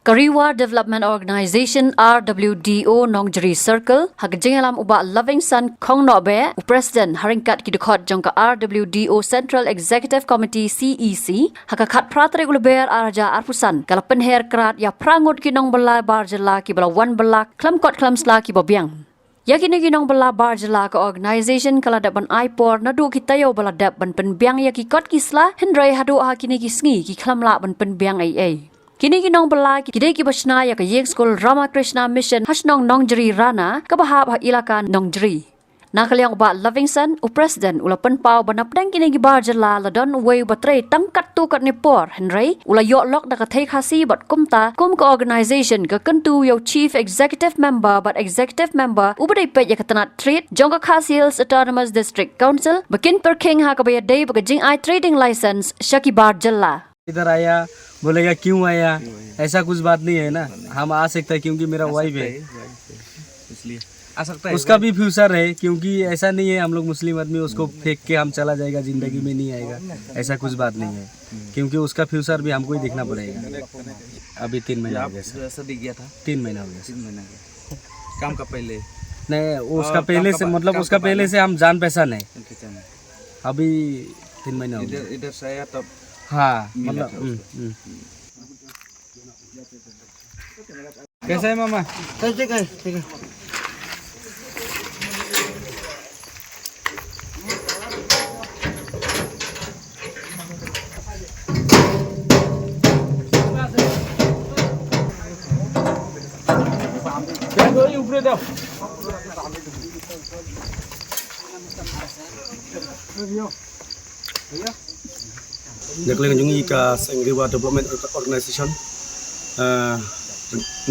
Kyrwoh Development Organisation RWDO Nongjeri Circle hagjengalam uba Loving Son Khong Nobe President haringkat kidukot jongka RWDO Central Executive Committee CEC hakakat pratre gulber araja arpusan kalapen her krat ya prangut kinong bela barjela ki bala wan bela klamkot klamsla ki bobiang yakini kinong bela barjela ka organisation kala daban ipor nadu kitayo bala dab ban penbiang yakikot kisla hendrai hadu hakini kisngi ki klamla ban penbiang ai Kini kinong bala kidai ki basna ya ka yek school Ramakrishna Mission hasnong Nongjeri Rana kabahab ha ilakan Nongjeri. Nakaliang ba Livingston u president ula penpau banapdang kini ki barjala ladon way batre tangkat tu kat nepor Henry ula yok lok da ka Thei Khasi bat kumta kum ka organization ka kentu yo chief executive member but executive member u badai pet ya katanat treat jongka Khasi Hills Autonomous District Council makin Pyrkhing ha ka baya day bagajing I trading license shaki barjala. इधर आया बोलेगा क्यों आया ऐसा कुछ बात नहीं है ना हम आ सकते हैं क्योंकि मेरा वाइफ है इसलिए आ सकता है उसका भी फ्यूचर है क्योंकि ऐसा नहीं है हम लोग मुस्लिम आदमी उसको फेंक के हम चला जाएगा जिंदगी में नहीं आएगा ऐसा कुछ बात नहीं है क्योंकि उसका फ्यूचर भी हमको ही देखना पड़ेगा अभी 3 महीना हो गया ऐसा दिख गया था 3 महीना हो गया 3 महीना काम का पहले नहीं उसका पहले से मतलब उसका पहले से हम जान पहचान है अभी 3 महीना हो गया इधर से आया तब हाँ मतलब कैसा है मामा ठीक है ठीक है ऊपर जाओ Negeri Jungi ka Khyrwoh Development Organisation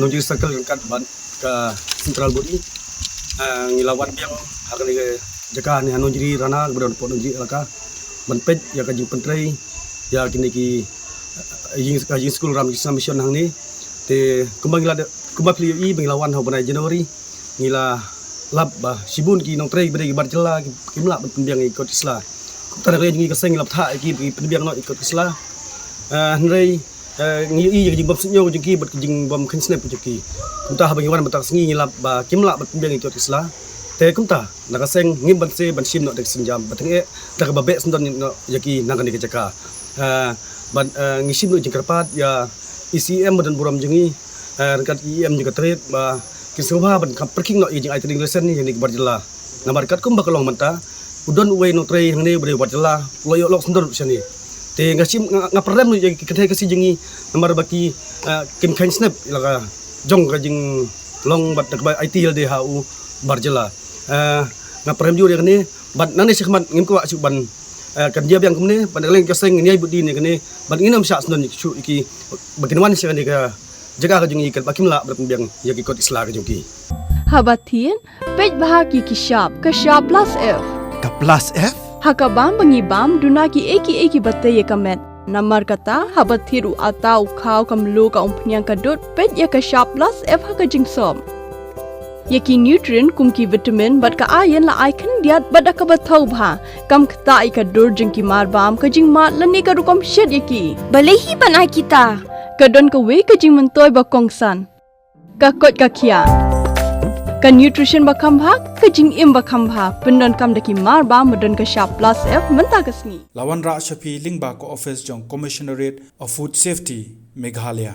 Nongjeri Circle kat ban ka Central Body ngilawat biang hakali jaka ni Nongjeri Rana gudon pot Nongjeri alaka ban pej ya ka jing pentrai ya kini ki jing school Ramakrishna Mission hang ni te kumbang pli i bengilawan ho banai Januari ngila lab ba sibun ki nong trai bade ki barjela kimla ban biang ikot isla Tara kaya ngi kaseng lap tha ki penbiang no ikut isla hnrei ngi i jing bom snyo jing bat jing bom khin snap ki kumta ha bangiwan batak sngi lap ba kimla bat penbiang ikut isla te kumta na kaseng ngim ban se ban sim no dek sinjam batang e ta ba be sndon no yaki nangani ke jaka ban ngi sim no jing karpat ya ECM badan buram jingi rekat EM juga trade ba kisubha ban Pyrkhing no jing I trading lesson ni yang barjela namar kat kum bakalong manta udon uwe no tray hang ne bre watla loyo lok sendor sini te ngasim ngaprem no kethe kasi jingi namar baki kim khan snap ilaga jong ka jing long bat ba IT de hau barjela ngaprem ju de ne bat nane sekhmat ngim ko asu ban kan dia biang kumne ban leng kaseng ni budi ne kene ban inam sha sendon chu iki bakin wan se ne ka jaga ka jingi kat bakim la bat biang yaki kot isla ka juki habatin pej bahaki kishap kashap plus f Ka plus F? Hakabam bangibam dunaki eki batte yekamet. Namar kata habathiru atau khau kamlo ka umpnyang kadut pet yakashap plus F hakajing som. Yaki nutrient kumki vitamin bat ka ayen la icon diat bat akabathau bha. Kam kata ikadur jingki marbam kajing mat lani ka rukom shed yaki. Balehi banai kita. Kadon ka we kajing mentoy bakongsan. Kakot kakia. Ka nutrition bakam bha kajing im bakam bha pendon kam daki mar ba modon ka sharp plus f menta kasni Lawan Ra Shafi Lingba ko office jong Commissionerate of Food Safety Meghalaya